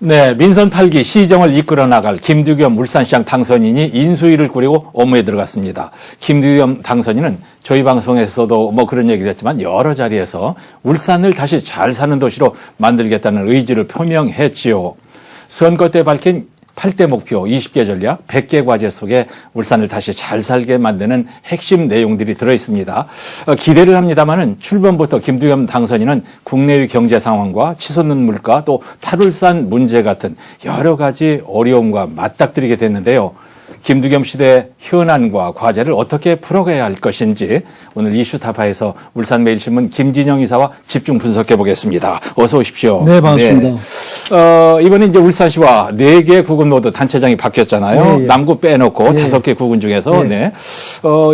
네, 민선 8기 시정을 이끌어 나갈 김두겸 울산시장 당선인이 인수위를 꾸리고 업무에 들어갔습니다. 김두겸 당선인은 저희 방송에서도 뭐 그런 얘기를 했지만 여러 자리에서 울산을 다시 잘 사는 도시로 만들겠다는 의지를 표명했지요. 선거 때 밝힌 8대 목표 20개 전략 100개 과제 속에 울산을 다시 잘 살게 만드는 핵심 내용들이 들어있습니다. 기대를 합니다마는 출범부터 김두겸 당선인은 국내의 경제 상황과 치솟는 물가 또 탈울산 문제 같은 여러 가지 어려움과 맞닥뜨리게 됐는데요. 김두겸 시대의 현안과 과제를 어떻게 풀어가야 할 것인지 오늘 이슈타파에서 울산매일신문 김진영 이사와 집중 분석해 보겠습니다. 어서 오십시오. 네, 반갑습니다. 네. 이번에 이제 울산시와 4개 구군 모두 단체장이 바뀌었잖아요. 네, 남구 빼놓고 네. 5개 구군 중에서. 네.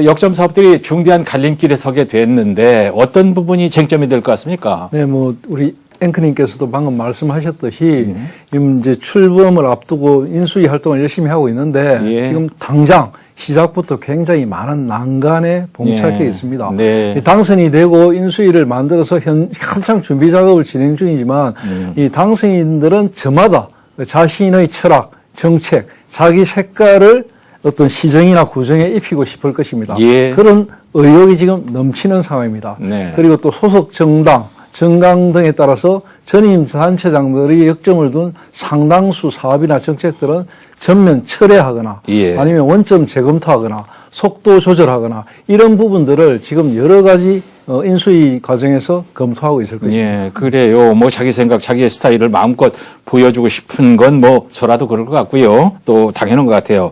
역점 사업들이 중대한 갈림길에 서게 됐는데 어떤 부분이 쟁점이 될 것 같습니까? 네, 뭐 우리 앵커님께서도 방금 말씀하셨듯이 지금 이제 출범을 앞두고 인수위 활동을 열심히 하고 있는데 지금 당장 시작부터 굉장히 많은 난관에 봉착해 있습니다. 네. 당선이 되고 인수위를 만들어서 한창 준비 작업을 진행 중이지만 이 당선인들은 저마다 자신의 철학, 정책, 자기 색깔을 어떤 시정이나 구정에 입히고 싶을 것입니다. 예. 그런 의욕이 지금 넘치는 상황입니다. 네. 그리고 또 소속 정당, 정강 등에 따라서 전임 단체장들이 역점을 둔 상당수 사업이나 정책들은 전면 철회하거나 예. 아니면 원점 재검토하거나 속도 조절하거나 이런 부분들을 지금 여러 가지 인수위 과정에서 검토하고 있을 것입니다. 예, 그래요. 뭐 자기 생각, 자기의 스타일을 마음껏 보여주고 싶은 건 뭐 저라도 그럴 것 같고요. 또 당연한 것 같아요.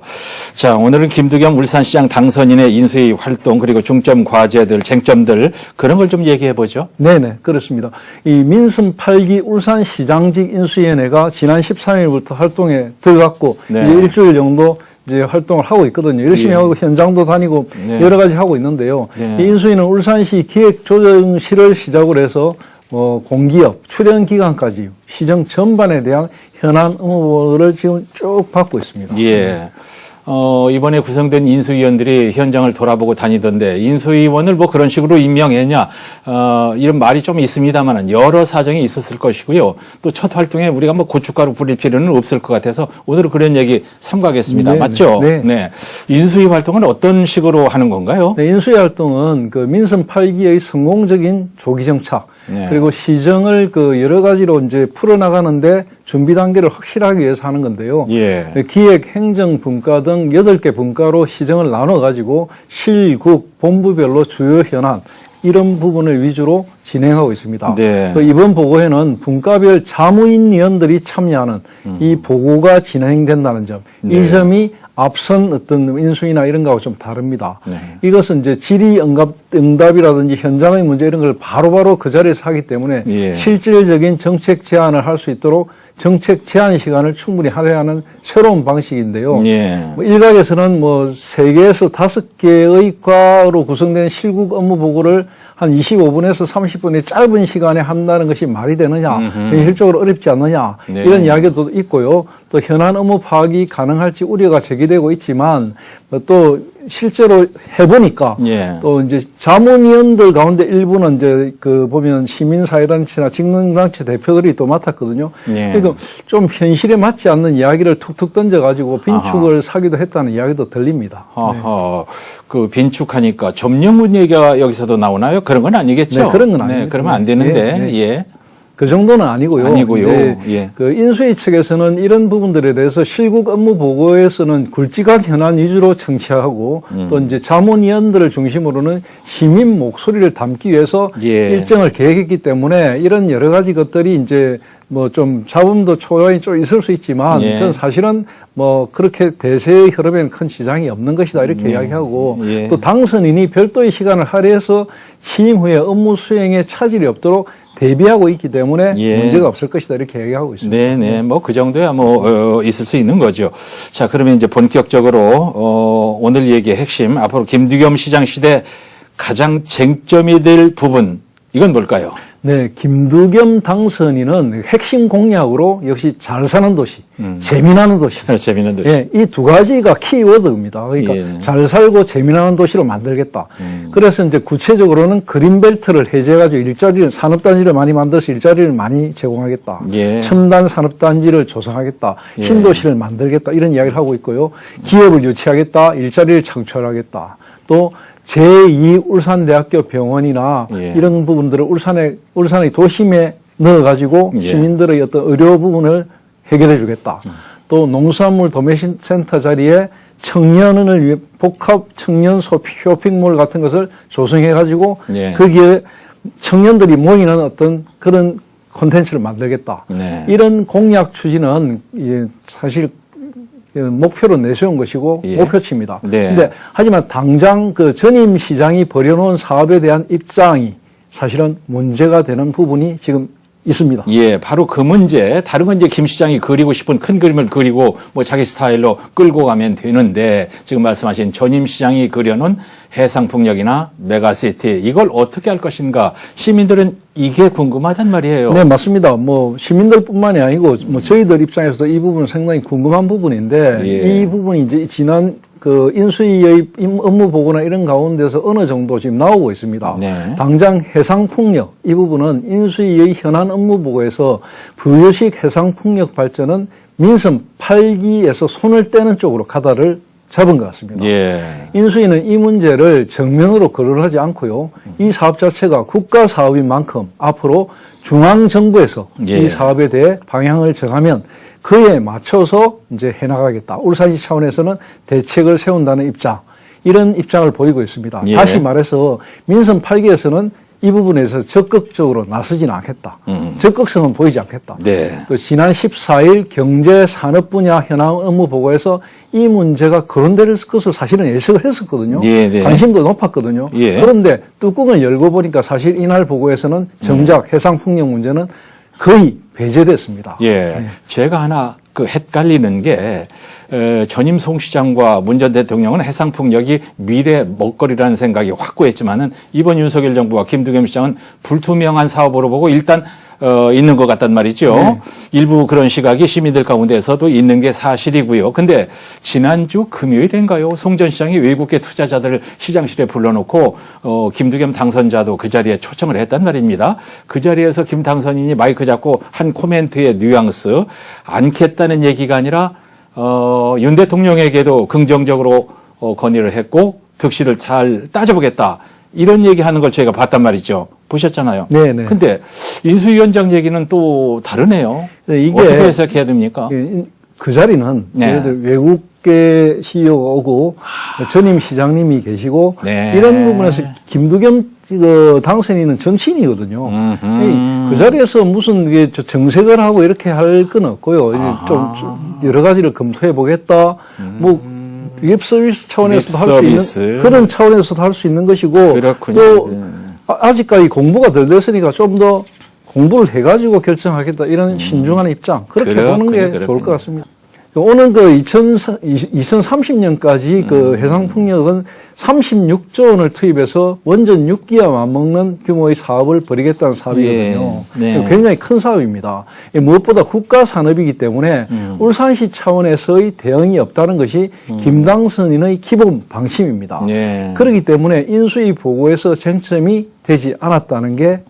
자, 오늘은 김두겸 울산시장 당선인의 인수위 활동 그리고 중점 과제들, 쟁점들 그런 걸 좀 얘기해 보죠. 네네, 그렇습니다. 이 민선 8기 울산시장직 인수위원회가 지난 13일부터 활동에 들어갔고 네. 이제 일주일 정도 이제 활동을 하고 있거든요. 열심히 하고 현장도 다니고 여러 가지 하고 있는데요. 이 인수위는 울산시 기획조정실을 시작으로 해서 공기업, 출연기관까지 시정 전반에 대한 현안 의무를 지금 쭉 받고 있습니다. 예. 이번에 구성된 인수위원들이 현장을 돌아보고 다니던데 인수위원을 뭐 그런 식으로 임명했냐 이런 말이 좀 있습니다만 여러 사정이 있었을 것이고요. 또 첫 활동에 우리가 뭐 고춧가루 뿌릴 필요는 없을 것 같아서 오늘은 그런 얘기 삼가겠습니다. 네, 맞죠? 네. 네. 인수위 활동은 어떤 식으로 하는 건가요? 네, 인수위 활동은 그 민선 8기의 성공적인 조기 정착 그리고 시정을 그 여러 가지로 이제 풀어나가는데 준비 단계를 확실하게 위해서 하는 건데요. 예. 기획, 행정, 분과 등 8개 분과로 시정을 나눠가지고 실국, 본부별로 주요 현안 이런 부분을 위주로 진행하고 있습니다. 네. 이번 보고회는 분과별 자무인위원들이 참여하는 이 보고가 진행된다는 점, 이 점이 앞선 어떤 인수위나 이런 거하고 좀 다릅니다. 이것은 이제 질의응답이라든지 현장의 문제 이런 걸 바로바로 그 자리에서 하기 때문에 실질적인 정책 제안을 할 수 있도록 정책 제안 시간을 충분히 할애하는 새로운 방식인데요. 뭐 일각에서는 뭐 3개에서 5개의 과로 구성된 실국 업무 보고를 한 25분에서 30분의 짧은 시간에 한다는 것이 말이 되느냐, 현실적으로 어렵지 않느냐 이런 이야기도 있고요. 또 현안 업무 파악이 가능할지 우려가 제기되고 있지만 또 실제로 해보니까 또 이제 자문위원들 가운데 일부는 이제 그 보면 시민사회단체나 직능단체 대표들이 또 맡았거든요. 그러니까 좀 현실에 맞지 않는 이야기를 툭툭 던져가지고 빈축을 사기도 했다는 이야기도 들립니다. 그 빈축하니까 점령문 얘기가 여기서도 나오나요? 그런 건 아니겠죠? 네, 그런 건 아니죠. 그러면 안 되는데. 그 정도는 아니고요. 이제 그 인수위 측에서는 이런 부분들에 대해서 실국 업무 보고에서는 굵직한 현안 위주로 청취하고 또 이제 자문위원들을 중심으로는 시민 목소리를 담기 위해서 일정을 계획했기 때문에 이런 여러 가지 것들이 이제 뭐 좀 잡음도 초연이 좀 있을 수 있지만 그건 사실은 뭐 그렇게 대세의 흐름에는 큰 지장이 없는 것이다 이렇게 이야기하고 또 당선인이 별도의 시간을 할애해서 취임 후에 업무 수행에 차질이 없도록 대비하고 있기 때문에 문제가 없을 것이다 이렇게 얘기하고 있습니다. 네네, 뭐 그 정도야 뭐 있을 수 있는 거죠. 자, 그러면 이제 본격적으로 오늘 얘기의 핵심 앞으로 김두겸 시장 시대 가장 쟁점이 될 부분 이건 뭘까요? 네, 김두겸 당선인은 핵심 공약으로 역시 잘 사는 도시, 재미나는 도시. 재미있는 도시. 예, 이 두 가지가 키워드입니다. 그러니까 예. 잘 살고 재미나는 도시로 만들겠다. 그래서 이제 구체적으로는 그린벨트를 해제해가지고 일자리를, 산업단지를 많이 만들어서 일자리를 많이 제공하겠다. 예. 첨단 산업단지를 조성하겠다. 예. 신도시를 만들겠다. 이런 이야기를 하고 있고요. 기업을 유치하겠다. 일자리를 창출하겠다. 또 제2 울산대학교 병원이나 예. 이런 부분들을 울산의 도심에 넣어가지고 예. 시민들의 어떤 의료 부분을 해결해 주겠다. 또 농수산물 도매센터 자리에 청년을 위해 복합 청년 쇼핑몰 같은 것을 조성해가지고 예. 거기에 청년들이 모이는 어떤 그런 콘텐츠를 만들겠다. 네. 이런 공약 추진은 사실 목표로 내세운 것이고 예. 목표치입니다. 네. 근데 하지만 당장 그 전임 시장이 벌여놓은 사업에 대한 입장이 사실은 문제가 되는 부분이 지금 있습니다. 예, 바로 그 문제. 다른 건 이제 김 시장이 그리고 싶은 큰 그림을 그리고 뭐 자기 스타일로 끌고 가면 되는데 지금 말씀하신 전임 시장이 그려놓은 해상풍력이나 메가시티 이걸 어떻게 할 것인가 시민들은 이게 궁금하단 말이에요. 네, 맞습니다. 뭐 시민들뿐만이 아니고 뭐 저희들 입장에서도 이 부분은 상당히 궁금한 부분인데 예. 이 부분이 이제 지난 그 인수위의 업무 보고나 이런 가운데서 어느 정도 지금 나오고 있습니다. 네. 당장 해상풍력 이 부분은 인수위의 현안 업무 보고에서 부유식 해상풍력 발전은 민선 8기에서 손을 떼는 쪽으로 가다를 잡은 것 같습니다. 예. 인수위는 이 문제를 정면으로 거론하지 않고요. 이 사업 자체가 국가 사업인 만큼 앞으로 중앙정부에서 예. 이 사업에 대해 방향을 정하면 그에 맞춰서 이제 해나가겠다. 울산시 차원에서는 대책을 세운다는 입장, 이런 입장을 보이고 있습니다. 예. 다시 말해서 민선 8기에서는 이 부분에서 적극적으로 나서지는 않겠다. 적극성은 보이지 않겠다. 네. 또 지난 14일 경제산업 분야 현황 업무 보고에서 이 문제가 거론될 것으로 사실은 예측을 했었거든요. 네, 네. 관심도 높았거든요. 예. 그런데 뚜껑을 열고 보니까 사실 이날 보고에서는 정작 해상풍력 문제는 거의 배제됐습니다. 예. 네. 제가 하나 헷갈리는 게 전임 송 시장과 문 전 대통령은 해상풍력이 미래 먹거리라는 생각이 확고했지만은 이번 윤석열 정부와 김두겸 시장은 불투명한 사업으로 보고 일단 있는 것 같단 말이죠. 네. 일부 그런 시각이 시민들 가운데서도 있는 게 사실이고요. 근데 지난주 금요일인가요? 송 전 시장이 외국계 투자자들을 시장실에 불러놓고 김두겸 당선자도 그 자리에 초청을 했단 말입니다. 그 자리에서 김 당선인이 마이크 잡고 한 코멘트의 뉘앙스, 않겠다는 얘기가 아니라 윤 대통령에게도 긍정적으로 건의를 했고 득실을 잘 따져보겠다. 이런 얘기하는 걸 저희가 봤단 말이죠. 보셨잖아요. 네네. 근데 인수위원장 얘기는 또 다르네요. 네, 이게 어떻게 해석해야 됩니까? 그 자리는 네. 예를 들어 외국계 CEO가 오고 전임 시장님이 계시고 네. 이런 부분에서 김두겸 당선인은 정치인이거든요. 그 자리에서 무슨 이게 정색을 하고 이렇게 할 건 없고요. 이제 좀 여러 가지를 검토해 보겠다. 뭐 립 서비스 차원에서도 할 수 있는 그런 차원에서도 할 수 있는 것이고 그렇군요. 또 네. 아직까지 공부가 덜 됐으니까 좀 더 공부를 해가지고 결정하겠다 이런 신중한 입장 그렇게 보는 게 좋을 것 같습니다. 오는 그 2030년까지 그 해상풍력은 36조 원을 투입해서 원전 6기와 맞먹는 규모의 사업을 벌이겠다는 사업이거든요. 네. 굉장히 큰 사업입니다. 무엇보다 국가 산업이기 때문에 울산시 차원에서의 대응이 없다는 것이 김당선인의 기본 방침입니다. 네. 그렇기 때문에 인수위 보고에서 쟁점이 되지 않았다는 게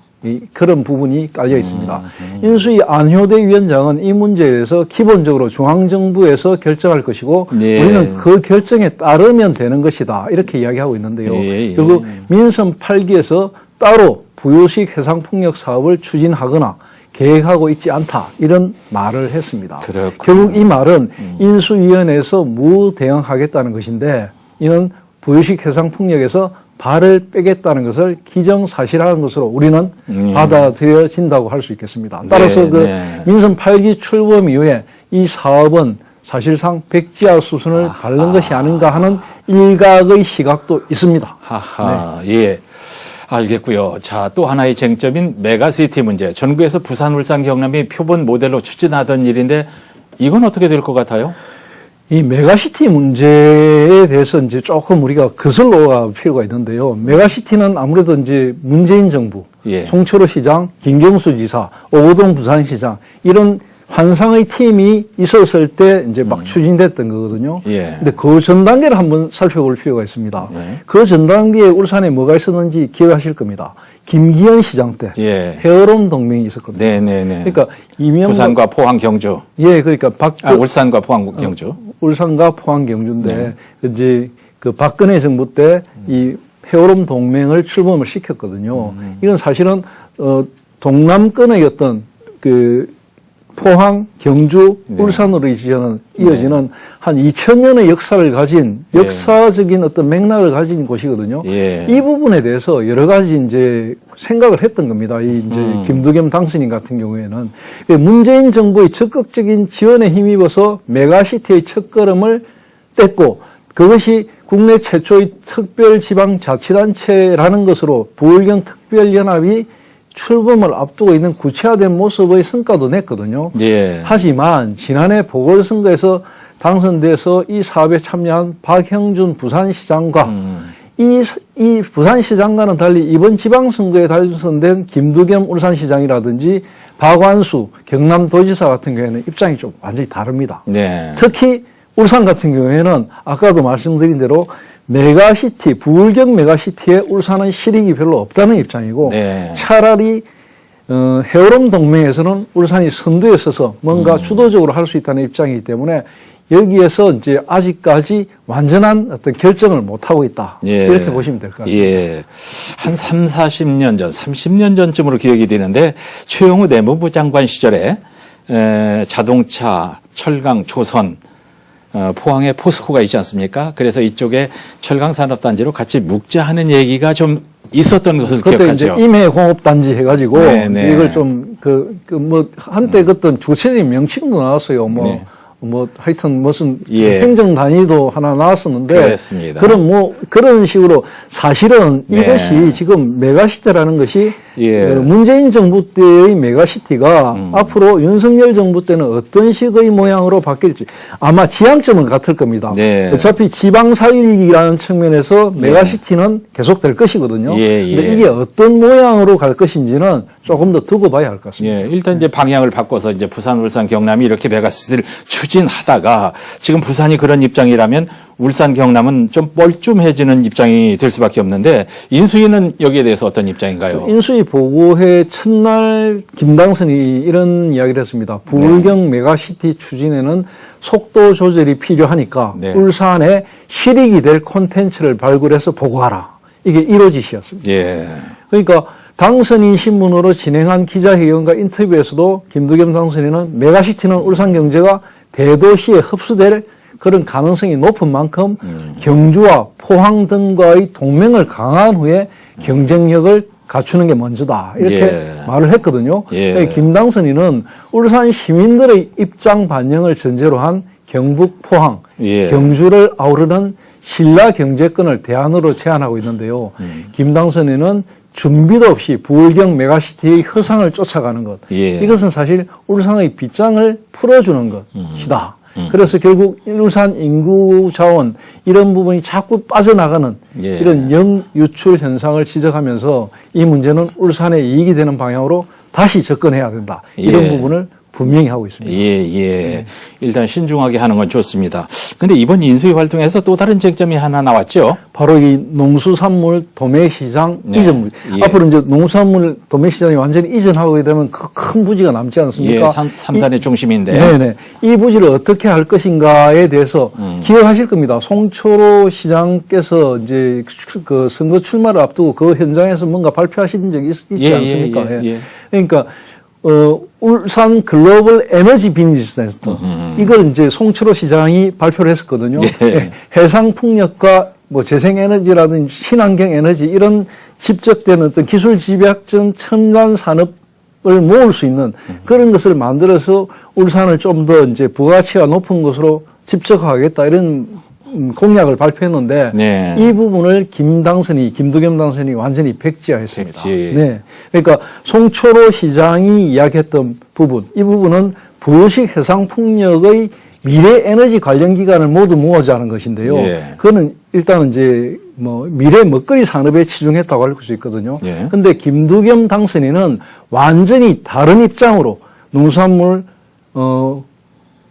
그런 부분이 깔려 있습니다. 인수위 안효대 위원장은 이 문제에 대해서 기본적으로 중앙정부에서 결정할 것이고 네. 우리는 그 결정에 따르면 되는 것이다. 이렇게 이야기하고 있는데요. 예. 그리고 민선 8기에서 따로 부유식 해상풍력 사업을 추진하거나 계획하고 있지 않다. 이런 말을 했습니다. 그렇군요. 결국 이 말은 인수위원회에서 무대응하겠다는 것인데 이는 부유식 해상풍력에서 발을 빼겠다는 것을 기정사실화한 것으로 우리는 받아들여진다고 할 수 있겠습니다. 따라서 민선 8기 출범 이후에 이 사업은 사실상 백지화 수순을 밟는 것이 아닌가 하는 일각의 시각도 있습니다. 하하, 네. 예. 알겠고요. 자, 또 하나의 쟁점인 메가시티 문제. 전국에서 부산, 울산, 경남이 표본 모델로 추진하던 일인데 이건 어떻게 될 것 같아요? 이 메가시티 문제에 대해서 이제 조금 우리가 거슬러 갈 필요가 있는데요. 메가시티는 아무래도 이제 문재인 정부, 예. 송철호 시장, 김경수 지사, 오호동 부산시장 이런 환상의 팀이 있었을 때 이제 막 추진됐던 거거든요. 예. 근데 그 전 단계를 한번 살펴볼 필요가 있습니다. 예. 그 전 단계에 울산에 뭐가 있었는지 기억하실 겁니다. 김기현 시장 때 예. 헤어롬 동맹이 있었거든요. 네네네. 그러니까 이명박 부산과 포항 경주. 예, 그러니까 울산과 포항 경주. 울산과 포항 경주인데 이제 그 박근혜 정부 때 이 헤어롬 동맹을 출범을 시켰거든요. 이건 사실은 동남권의 어떤 그 포항, 경주, 울산으로 이어지는 한 2000년의 역사를 가진 역사적인 어떤 맥락을 가진 곳이거든요. 예. 이 부분에 대해서 여러 가지 이제 생각을 했던 겁니다. 이 이제 김두겸 당선인 같은 경우에는 문재인 정부의 적극적인 지원에 힘입어서 메가시티의 첫걸음을 뗐고 그것이 국내 최초의 특별지방자치단체라는 것으로 부울경 특별연합이 출범을 앞두고 있는 구체화된 모습의 성과도 냈거든요. 예. 하지만 지난해 보궐선거에서 당선돼서 이 사업에 참여한 박형준 부산시장과 이 부산시장과는 달리 이번 지방선거에 당선된 김두겸 울산시장이라든지 박완수 경남도지사 같은 경우에는 입장이 좀 완전히 다릅니다. 네. 특히 울산 같은 경우에는 아까도 말씀드린 대로 메가시티, 부울경 메가시티에 울산은 실익이 별로 없다는 입장이고 네. 차라리 헤어롬 동맹에서는 울산이 선두에 서서 뭔가 주도적으로 할 수 있다는 입장이기 때문에 여기에서 이제 아직까지 완전한 어떤 결정을 못하고 있다. 예. 이렇게 보시면 될 것 같습니다. 예. 한 40년 전, 30년 전쯤으로 기억이 되는데 최영우 내무부 장관 시절에 자동차, 철강, 조선, 포항에 포스코가 있지 않습니까? 그래서 이쪽에 철강산업단지로 같이 묵자 하는 얘기가 좀 있었던 것을 그때 기억하죠. 이제 임해공업단지 해가지고 네네. 이걸 좀 한때 그떤 구체적인 명칭도 나왔어요. 네. 하여튼 무슨 예. 행정 단위도 하나 나왔었는데 그렇습니다. 그런 식으로 사실은 네. 이것이 지금 메가시티라는 것이 예. 문재인 정부 때의 메가시티가 앞으로 윤석열 정부 때는 어떤 식의 모양으로 바뀔지 아마 지향점은 같을 겁니다. 네. 어차피 지방 살리기라는 측면에서 메가시티는 계속될 것이거든요. 예, 예. 근데 이게 어떤 모양으로 갈 것인지는 조금 더 두고 봐야 할 것 같습니다. 예, 일단 이제 방향을 바꿔서 이제 부산, 울산, 경남이 이렇게 메가시티를 추진하다가 지금 부산이 그런 입장이라면 울산, 경남은 좀 뻘쭘해지는 입장이 될 수밖에 없는데 인수위는 여기에 대해서 어떤 입장인가요? 인수위 보고회 첫날 김당선이 이런 이야기를 했습니다. 부울경 메가시티 추진에는 속도 조절이 필요하니까 네. 울산에 실익이 될 콘텐츠를 발굴해서 보고하라. 이게 1호 지시였습니다. 예. 그러니까 당선인 신문으로 진행한 기자회견과 인터뷰에서도 김두겸 당선인은 메가시티는 울산 경제가 대도시에 흡수될 그런 가능성이 높은 만큼 경주와 포항 등과의 동맹을 강화한 후에 경쟁력을 갖추는 게 먼저다. 이렇게 예. 말을 했거든요. 예. 김당선인은 울산 시민들의 입장 반영을 전제로 한 경북 포항, 예. 경주를 아우르는 신라 경제권을 대안으로 제안하고 있는데요. 김당선인은 준비도 없이 부울경 메가시티의 허상을 쫓아가는 것. 예. 이것은 사실 울산의 빗장을 풀어주는 것이다. 그래서 결국 울산 인구 자원 이런 부분이 자꾸 빠져나가는 예. 이런 영유출 현상을 지적하면서 이 문제는 울산에 이익이 되는 방향으로 다시 접근해야 된다. 이런 예. 부분을 분명히 하고 있습니다. 예. 일단 신중하게 하는 건 좋습니다. 근데 이번 인수위 활동에서 또 다른 쟁점이 하나 나왔죠? 바로 이 농수산물 도매시장 네. 이전. 예. 앞으로 이제 농수산물 도매시장이 완전히 이전하게 되면 큰 부지가 남지 않습니까? 예, 삼산의 중심인데. 네네. 이 부지를 어떻게 할 것인가에 대해서 기억하실 겁니다. 송철호 시장께서 이제 그 선거 출마를 앞두고 그 현장에서 뭔가 발표하신 적이 있지 않습니까? 예. 그러니까 울산 글로벌 에너지 비즈니스 센터 이걸 이제 송철호 시장이 발표를 했었거든요. 예. 해상 풍력과 뭐 재생에너지라든지 친환경 에너지 이런 집적된 어떤 기술 집약적 첨단 산업을 모을 수 있는 그런 것을 만들어서 울산을 좀 더 이제 부가치가 높은 곳으로 집적하겠다 이런 공약을 발표했는데 네. 이 부분을 김두겸 당선이 완전히 백지화했습니다. 백지. 네. 그러니까 송철호 시장이 이야기했던 부분, 이 부분은 부유식 해상풍력의 미래 에너지 관련 기관을 모두 모으자는 것인데요. 예. 그거는 일단은 이제 뭐 미래 먹거리 산업에 치중했다고 할 수 있거든요. 예. 근데 김두겸 당선인은 완전히 다른 입장으로 농산물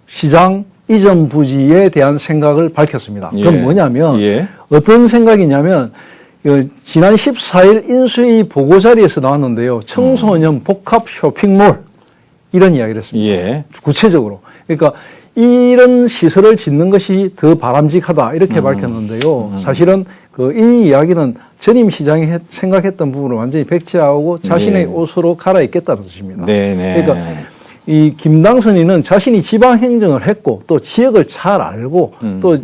시장 이전 부지에 대한 생각을 밝혔습니다. 그건 예. 뭐냐면 예. 어떤 생각이냐면 지난 14일 인수위 보고 자리에서 나왔는데요. 청소년 복합 쇼핑몰 이런 이야기를 했습니다. 예. 구체적으로. 그러니까 이런 시설을 짓는 것이 더 바람직하다 이렇게 밝혔는데요. 사실은 이 이야기는 전임 시장이 생각했던 부분을 완전히 백지하고 자신의 네. 옷으로 갈아입겠다는 뜻입니다. 네네. 그러니까 이 김당선인은 자신이 지방 행정을 했고 또 지역을 잘 알고 또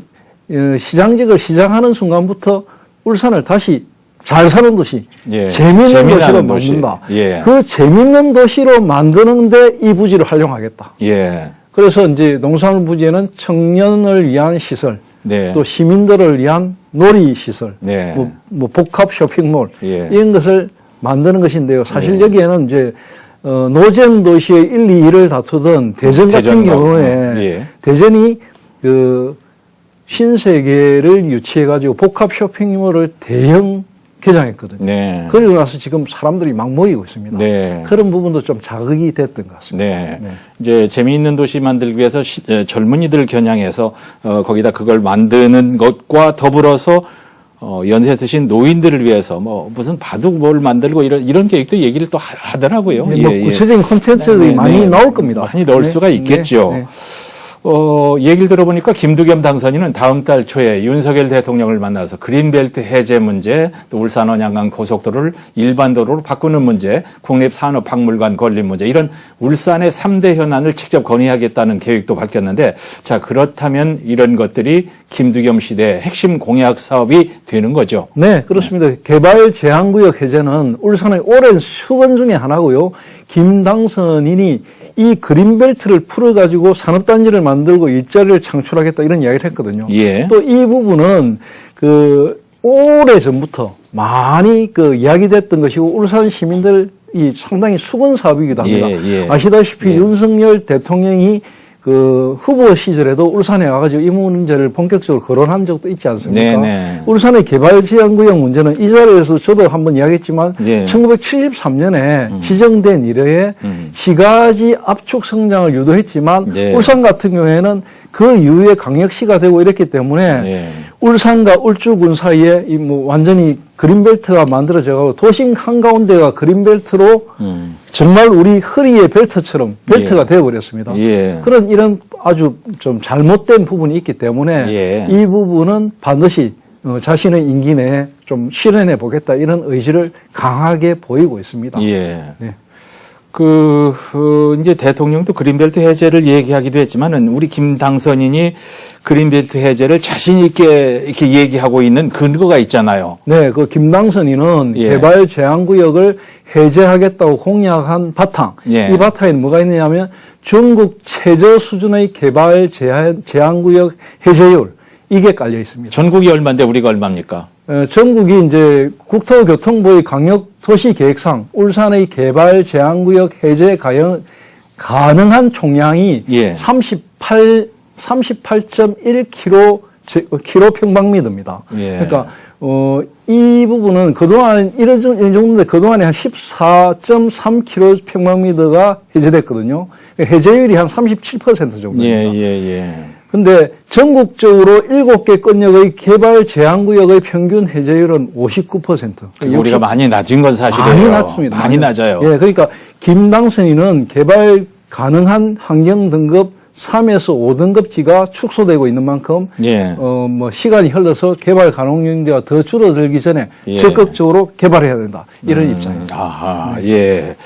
시장직을 시작하는 순간부터 울산을 다시 잘 사는 도시, 예. 재미있는 도시로 재미나는 도시. 만든다. 예. 그 재미있는 도시로 만드는데 이 부지를 활용하겠다. 예. 그래서 이제 농산물 부지에는 청년을 위한 시설, 네. 또 시민들을 위한 놀이 시설, 네. 뭐 복합 쇼핑몰 예. 이런 것을 만드는 것인데요. 사실 여기에는 이제 노잼 도시의 1, 2위를 다투던 대전 같은 대전과, 경우에 예. 대전이 신세계를 유치해가지고 복합 쇼핑몰을 대형 개장했거든요. 네. 그리고 나서 지금 사람들이 막 모이고 있습니다. 네. 그런 부분도 좀 자극이 됐던 것 같습니다. 네. 네. 이제 재미있는 도시 만들기 위해서 젊은이들 겨냥해서 거기다 그걸 만드는 것과 더불어서 연세 드신 노인들을 위해서 뭐 무슨 바둑 뭘 만들고 이런 계획도 얘기를 또 하더라고요. 뭐 구체적인 콘텐츠들이 네, 많이 네. 나올 겁니다. 많이 넣을 네. 수가 있겠죠. 네. 네. 얘기를 들어보니까 김두겸 당선인은 다음 달 초에 윤석열 대통령을 만나서 그린벨트 해제 문제, 또 울산 원양강 고속도로를 일반도로로 바꾸는 문제, 국립산업박물관 건립 문제, 이런 울산의 3대 현안을 직접 건의하겠다는 계획도 밝혔는데, 자, 그렇다면 이런 것들이 김두겸 시대의 핵심 공약 사업이 되는 거죠. 네, 그렇습니다. 개발 제한구역 해제는 울산의 오랜 수건 중에 하나고요. 김 당선인이 이 그린벨트를 풀어가지고 산업단지를 만들고 일자리를 창출하겠다 이런 이야기를 했거든요. 예. 또 이 부분은 오래 전부터 많이 이야기됐던 것이고 울산 시민들이 상당히 수건 사업이기도 합니다. 예. 아시다시피 윤석열 대통령이 후보 시절에도 울산에 와가지고 이 문제를 본격적으로 거론한 적도 있지 않습니까? 네네. 울산의 개발 제한구역 문제는 이 자리에서 저도 한번 이야기했지만 예. 1973년에 지정된 이래에 시가지 압축 성장을 유도했지만 네. 울산 같은 경우에는 그 이후에 강력시가 되고 이랬기 때문에 네. 울산과 울주군 사이에 완전히 그린벨트가 만들어져가고 도심 한가운데가 그린벨트로 정말 우리 허리의 벨트처럼 벨트가 되어버렸습니다. 예. 이런 아주 좀 잘못된 부분이 있기 때문에 예. 이 부분은 반드시 자신의 임기 내에 좀 실현해 보겠다 이런 의지를 강하게 보이고 있습니다. 예. 네. 이제 대통령도 그린벨트 해제를 얘기하기도 했지만은 우리 김 당선인이 그린벨트 해제를 자신있게 이렇게 얘기하고 있는 근거가 있잖아요. 네, 김 당선인은 예. 개발 제한구역을 해제하겠다고 공약한 바탕. 예. 이 바탕에 뭐가 있느냐면 전국 최저 수준의 개발 제한구역 해제율. 이게 깔려 있습니다. 전국이 얼마인데 우리가 얼마입니까? 전국이 이제 국토교통부의 강력도시계획상 울산의 개발 제한구역 해제 가능한 총량이 예. 38.1km 평방미터입니다. 예. 그러니까 이 부분은 그동안 이런 정도인데 그동안에 한 14.3km 평방미터가 해제됐거든요. 해제율이 한 37% 정도입니다. 예. 근데 전국적으로 7개 건역의 개발 제한구역의 평균 해제율은 59%. 우리가 많이 낮은 건 사실이에요. 많이 낮습니다. 많이 낮아요. 예, 그러니까 김 당선인은 개발 가능한 환경 등급 3에서 5등급지가 축소되고 있는 만큼 예. 시간이 흘러서 개발 가능 용지가 더 줄어들기 전에 예. 적극적으로 개발해야 된다. 이런 입장입니다. 아하, 예.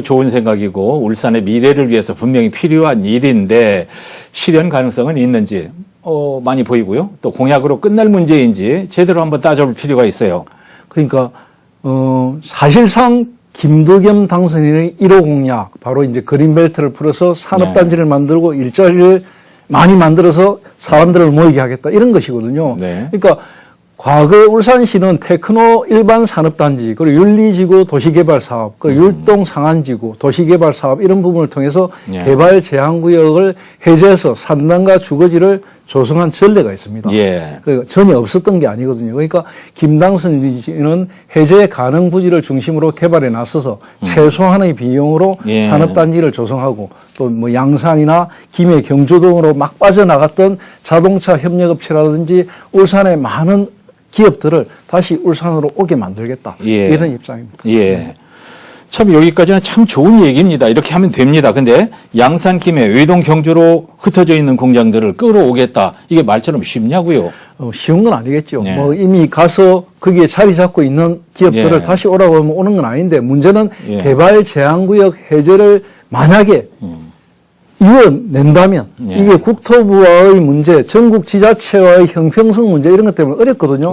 좋은 생각이고, 울산의 미래를 위해서 분명히 필요한 일인데, 실현 가능성은 있는지, 많이 보이고요. 또 공약으로 끝날 문제인지 제대로 한번 따져볼 필요가 있어요. 그러니까, 사실상 김두겸 당선인의 1호 공약, 바로 이제 그린벨트를 풀어서 산업단지를 만들고 일자리를 많이 만들어서 사람들을 모이게 하겠다. 이런 것이거든요. 네. 그러니까 과거 울산시는 테크노 일반 산업단지, 그리고 윤리지구 도시개발사업, 그리고 율동 상안지구 도시개발사업 이런 부분을 통해서 예. 개발 제한구역을 해제해서 산단과 주거지를 조성한 전례가 있습니다. 예. 그러니까 전혀 없었던 게 아니거든요. 그러니까 김당선은 해제 가능 부지를 중심으로 개발에 나서서 최소한의 비용으로 예. 산업단지를 조성하고 또 뭐 양산이나 김해, 경주 등으로 막 빠져나갔던 자동차 협력업체라든지 울산의 많은 기업들을 다시 울산으로 오게 만들겠다. 예. 이런 입장입니다. 예. 참 여기까지는 참 좋은 얘기입니다. 이렇게 하면 됩니다. 근데 양산, 김해, 외동, 경주로 흩어져 있는 공장들을 끌어오겠다. 이게 말처럼 쉽냐고요? 쉬운 건 아니겠죠. 예. 뭐 이미 가서 거기에 자리 잡고 있는 기업들을 예. 다시 오라고 하면 오는 건 아닌데 문제는 예. 개발 제한구역 해제를 만약에 이뤄낸다면 예. 이게 국토부와의 문제, 전국 지자체와의 형평성 문제 이런 것 때문에 어렵거든요.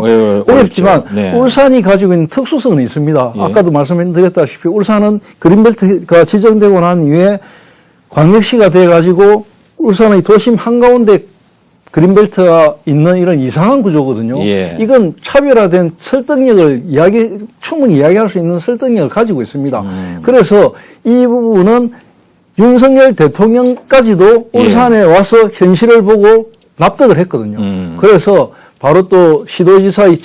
어렵지만 네. 울산이 가지고 있는 특수성은 있습니다. 예. 아까도 말씀드렸다시피 울산은 그린벨트가 지정되고 난 이후에 광역시가 돼가지고 울산의 도심 한가운데 그린벨트가 있는 이런 이상한 구조거든요. 예. 이건 차별화된 설득력을 충분히 이야기할 수 있는 설득력을 가지고 있습니다. 그래서 이 부분은 윤석열 대통령까지도 예. 울산에 와서 현실을 보고 납득을 했거든요. 그래서 바로 또 시도지사의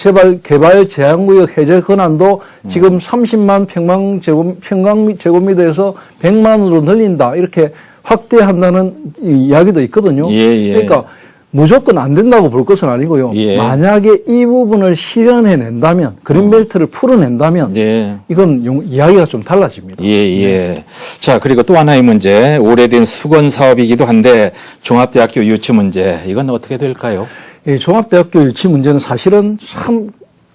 개발 제한구역 해제 권한도 지금 30만 평방제곱미터에서 100만으로 늘린다. 이렇게 확대한다는 이야기도 있거든요. 예. 그러니까 무조건 안 된다고 볼 것은 아니고요. 예. 만약에 이 부분을 실현해낸다면, 그린벨트를 풀어낸다면, 예. 이건 이야기가 좀 달라집니다. 예. 자, 그리고 또 하나의 문제. 오래된 수건 사업이기도 한데 종합대학교 유치 문제. 이건 어떻게 될까요? 이 종합대학교 유치 문제는 사실은 참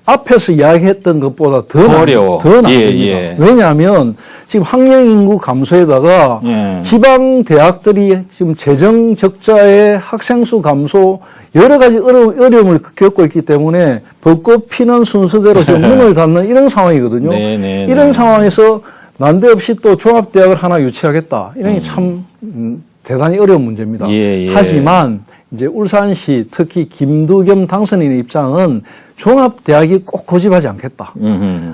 앞에서 이야기했던 것보다 더 어려워. 더 납니다. 예. 왜냐하면 지금 학령 인구 감소에다가 예. 지방 대학들이 지금 재정 적자에 학생 수 감소 여러 가지 어려움을 겪고 있기 때문에 벚꽃 피는 순서대로 지금 문을 닫는 이런 상황이거든요. 네. 이런 상황에서 난데없이 또 종합대학을 하나 유치하겠다. 이런 게 참 대단히 어려운 문제입니다. 예. 하지만 이제 울산시 특히 김두겸 당선인의 입장은 종합대학이 꼭 고집하지 않겠다.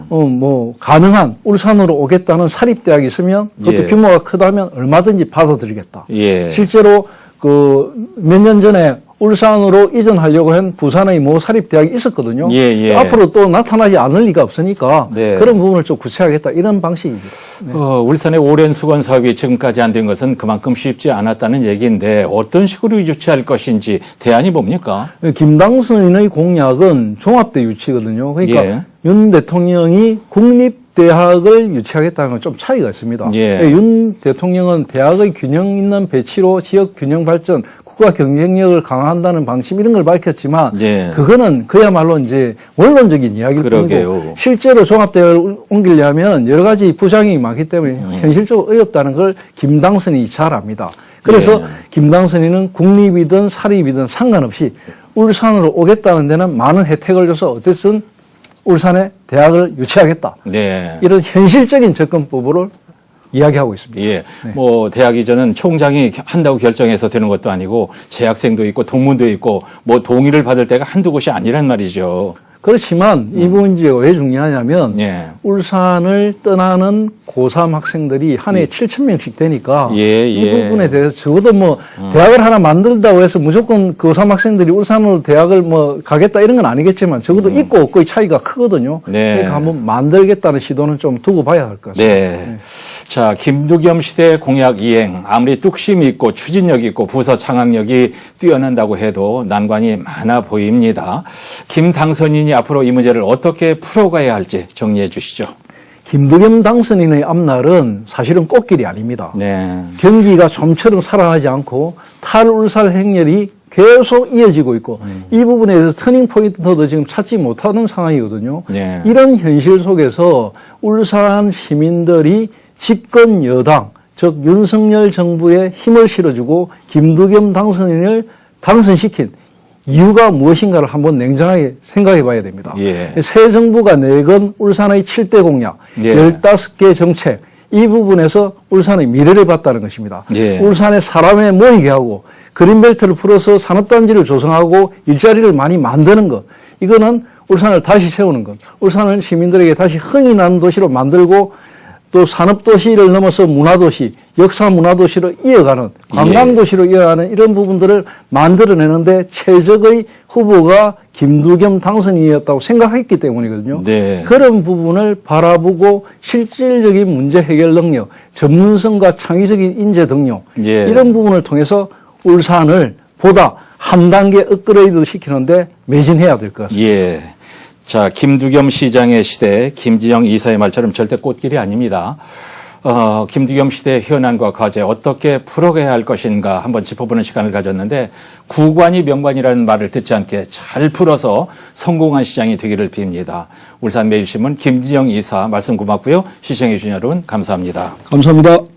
뭐 가능한 울산으로 오겠다는 사립대학이 있으면 그것도 예. 규모가 크다면 얼마든지 받아들이겠다. 예. 실제로 몇 년 전에 울산으로 이전하려고 한 부산의 모 사립대학이 있었거든요. 예. 앞으로 또 나타나지 않을 리가 없으니까 네. 그런 부분을 좀 구체하겠다 이런 방식입니다. 네. 울산의 오랜 수건 사업이 지금까지 안 된 것은 그만큼 쉽지 않았다는 얘기인데 어떤 식으로 유치할 것인지 대안이 뭡니까? 김당선인의 공약은 종합대 유치거든요. 그러니까 예. 윤 대통령이 국립대학을 유치하겠다는 건 좀 차이가 있습니다. 예. 윤 대통령은 대학의 균형 있는 배치로 지역 균형 발전, 국가 경쟁력을 강화한다는 방침 이런 걸 밝혔지만 예. 그거는 그야말로 이제 원론적인 이야기일 그러게요. 뿐이고 실제로 종합대학을 옮기려면 여러 가지 부작용이 많기 때문에 현실적으로 어렵다는 걸 김당선이 잘 압니다. 그래서 예. 김당선이는 국립이든 사립이든 상관없이 울산으로 오겠다는 데는 많은 혜택을 줘서 어쨌든 울산에 대학을 유치하겠다. 네. 이런 현실적인 접근법으로 이야기하고 있습니다. 예. 뭐 대학 이전은 총장이 한다고 결정해서 되는 것도 아니고 재학생도 있고 동문도 있고 뭐 동의를 받을 때가 한두 곳이 아니란 말이죠. 그렇지만 이 부분이 왜 중요하냐면 예. 울산을 떠나는 고3 학생들이 한 해에 7,000명씩 되니까 예. 이 부분에 대해서 적어도 뭐 대학을 하나 만들다고 해서 무조건 고3 학생들이 울산으로 대학을 뭐 가겠다 이런 건 아니겠지만 적어도 있고 없고의 차이가 크거든요. 네. 그러니까 한번 만들겠다는 시도는 좀 두고 봐야 할 것 같습니다. 네. 자, 김두겸 시대 공약 이행. 아무리 뚝심이 있고 추진력 있고 부서 장악력이 뛰어난다고 해도 난관이 많아 보입니다. 김 당선인이 앞으로 이 문제를 어떻게 풀어가야 할지 정리해 주시죠. 김두겸 당선인의 앞날은 사실은 꽃길이 아닙니다. 네. 경기가 좀처럼 살아나지 않고 탈울살 행렬이 계속 이어지고 있고 이 부분에 대해서 터닝 포인트도 지금 찾지 못하는 상황이거든요. 네. 이런 현실 속에서 울산 시민들이 집권 여당, 즉 윤석열 정부에 힘을 실어주고 김두겸 당선인을 당선시킨 이유가 무엇인가를 한번 냉정하게 생각해 봐야 됩니다. 예. 새 정부가 내건 울산의 7대 공약, 예. 15개 정책, 이 부분에서 울산의 미래를 봤다는 것입니다. 예. 울산에 사람에 모이게 하고 그린벨트를 풀어서 산업단지를 조성하고 일자리를 많이 만드는 것. 이거는 울산을 다시 세우는 것, 울산을 시민들에게 다시 흥이 나는 도시로 만들고 또 산업도시를 넘어서 문화도시, 역사 문화도시로 이어가는, 관광도시로 이어가는 이런 부분들을 만들어내는데 최적의 후보가 김두겸 당선인이었다고 생각했기 때문이거든요. 네. 그런 부분을 바라보고 실질적인 문제 해결 능력, 전문성과 창의적인 인재 등록, 예. 이런 부분을 통해서 울산을 보다 한 단계 업그레이드 시키는데 매진해야 될 것 같습니다. 예. 자, 김두겸 시장의 시대, 김지영 이사의 말처럼 절대 꽃길이 아닙니다. 김두겸 시대의 현안과 과제 어떻게 풀어가야 할 것인가 한번 짚어보는 시간을 가졌는데 구관이 명관이라는 말을 듣지 않게 잘 풀어서 성공한 시장이 되기를 빕니다. 울산매일신문 김지영 이사 말씀 고맙고요. 시청해 주신 여러분 감사합니다. 감사합니다.